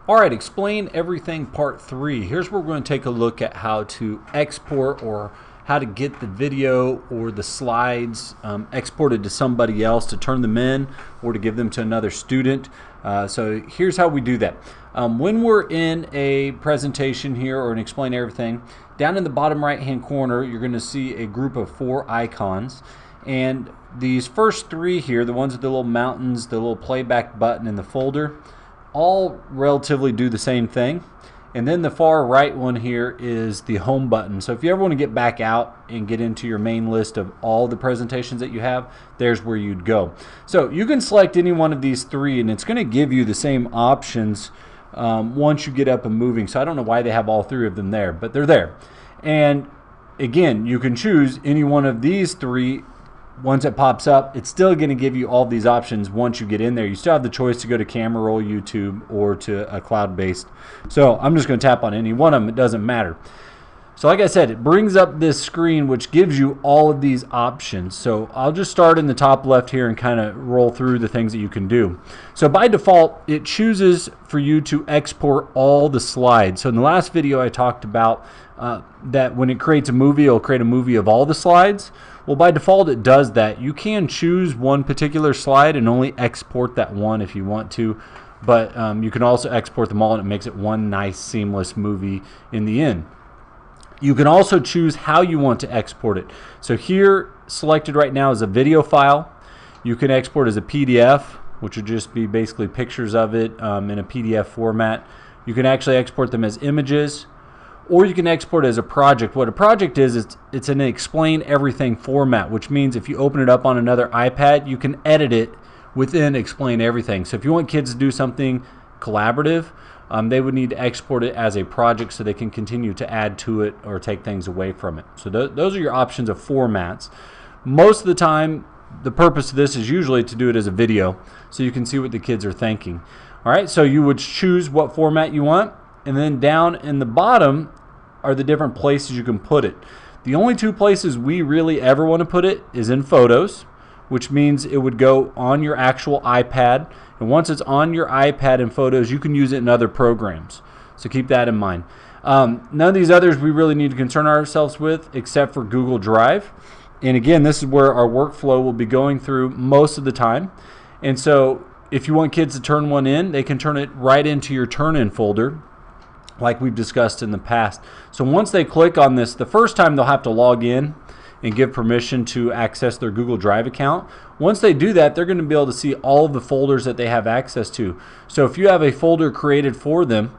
All right, explain everything part 3. Here's where we're going to take a look at how to export or how to get the video or the slides exported to somebody else to turn them in or to give them to another student. So here's how we do that. When we're in a presentation here or an explain everything, down in the bottom right hand corner you're going to see a group of 4 icons, and these first 3 here, the ones with the little mountains, the little playback button in the folder, all relatively do the same thing. And then the far right one here is the home button. So if you ever want to get back out and get into your main list of all the presentations that you have, there's where you'd go. So you can select any one of these 3 and it's going to give you the same options once you get up and moving. So I don't know why they have all 3 of them there, but they're there. And again, you can choose any one of these 3. Once it pops up, it's still going to give you all these options once you get in there. You still have the choice to go to camera roll, YouTube, or to a cloud-based. So I'm just going to tap on any one of them. It doesn't matter. So like I said, it brings up this screen which gives you all of these options. So I'll just start in the top left here and kind of roll through the things that you can do. So by default, it chooses for you to export all the slides. So in the last video I talked about that when it creates a movie, it'll create a movie of all the slides. Well, by default it does that. You can choose one particular slide and only export that one if you want to, but you can also export them all and it makes it one nice seamless movie in the end. You can also choose how you want to export it. So here selected right now is a video file. You can export as a PDF, which would just be basically pictures of it in a PDF format. You can actually export them as images, or you can export it as a project. What a project is it's an explain everything format, which means if you open it up on another iPad, you can edit it within explain everything. So if you want kids to do something collaborative, they would need to export it as a project so they can continue to add to it or take things away from it. So those are your options of formats. Most of the time, the purpose of this is usually to do it as a video so you can see what the kids are thinking. All right, so you would choose what format you want, and then down in the bottom are the different places you can put it. The only 2 places we really ever want to put it is in photos, which means it would go on your actual iPad. And once it's on your iPad in photos, you can use it in other programs. So keep that in mind. None of these others we really need to concern ourselves with except for Google Drive. And again, this is where our workflow will be going through most of the time. And so if you want kids to turn one in, they can turn it right into your turn-in folder, like we've discussed in the past. So once they click on this, the first time they'll have to log in and give permission to access their Google Drive account. Once they do that, they're going to be able to see all of the folders that they have access to. So if you have a folder created for them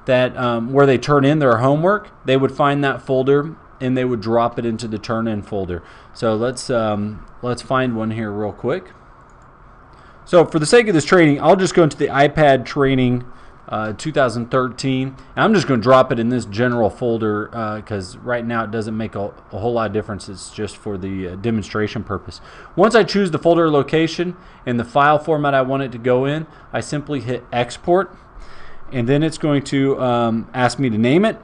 that where they turn in their homework, they would find that folder and they would drop it into the turn-in folder. So let's find one here real quick. So for the sake of this training, I'll just go into the iPad training 2013, and I'm just going to drop it in this general folder because right now it doesn't make a whole lot of difference. It's just for the demonstration purpose. Once I choose the folder location and the file format I want it to go in, I simply hit export, and then it's going to ask me to name it,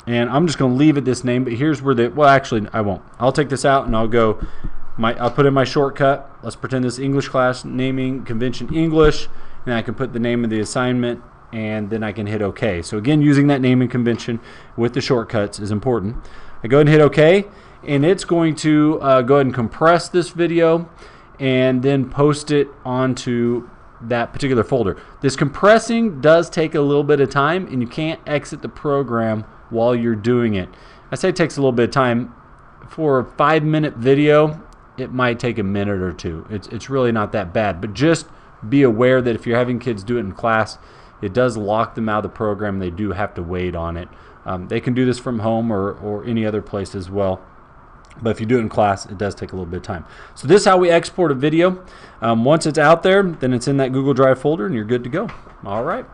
and I'm just going to leave it this name. But here's where well, actually I won't. I'll take this out and I'll put in my shortcut. Let's pretend this English class naming convention English, and I can put the name of the assignment, and then I can hit OK. So again, using that naming convention with the shortcuts is important. I go ahead and hit OK, and it's going to go ahead and compress this video and then post it onto that particular folder. This compressing does take a little bit of time, and you can't exit the program while you're doing it. I say it takes a little bit of time. For a 5-minute video, it might take a minute or 2. It's really not that bad, but just be aware that if you're having kids do it in class, it does lock them out of the program. They do have to wait on it. They can do this from home or any other place as well. But if you do it in class, it does take a little bit of time. So this is how we export a video. Once it's out there, then it's in that Google Drive folder and you're good to go. All right.